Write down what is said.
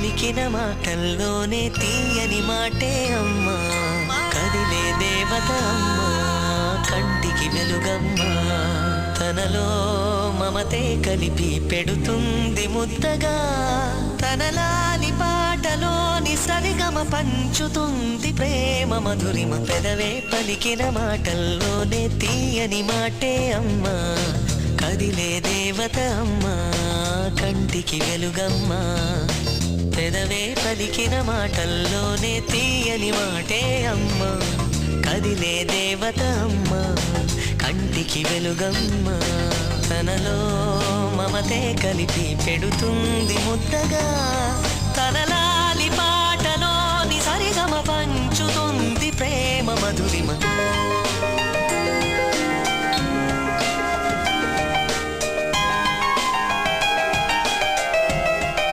పలికిన మాటల్లోనే తీయని మాటే అమ్మా. కదిలే దేవత అమ్మా, కంటికి వెలుగమ్మా. తనలో మమతే కలిపి పెడుతుంది ముద్దగా. తనలాలి పాటలోని సరిగమ పంచుతుంది ప్రేమ మధురిమ. పెదవే పలికిన మాటల్లోనే తీయని మాటే అమ్మా. కదిలే దేవత అమ్మా, కంటికి వెలుగమ్మా. పెదవే పలికిన మాటల్లోనే తీయని మాటే అమ్మా. కదిలే దేవత అమ్మా, కంటికి వెలుగమ్మా. తనలో మమతే కలిపి పెడుతుంది ముద్దగా.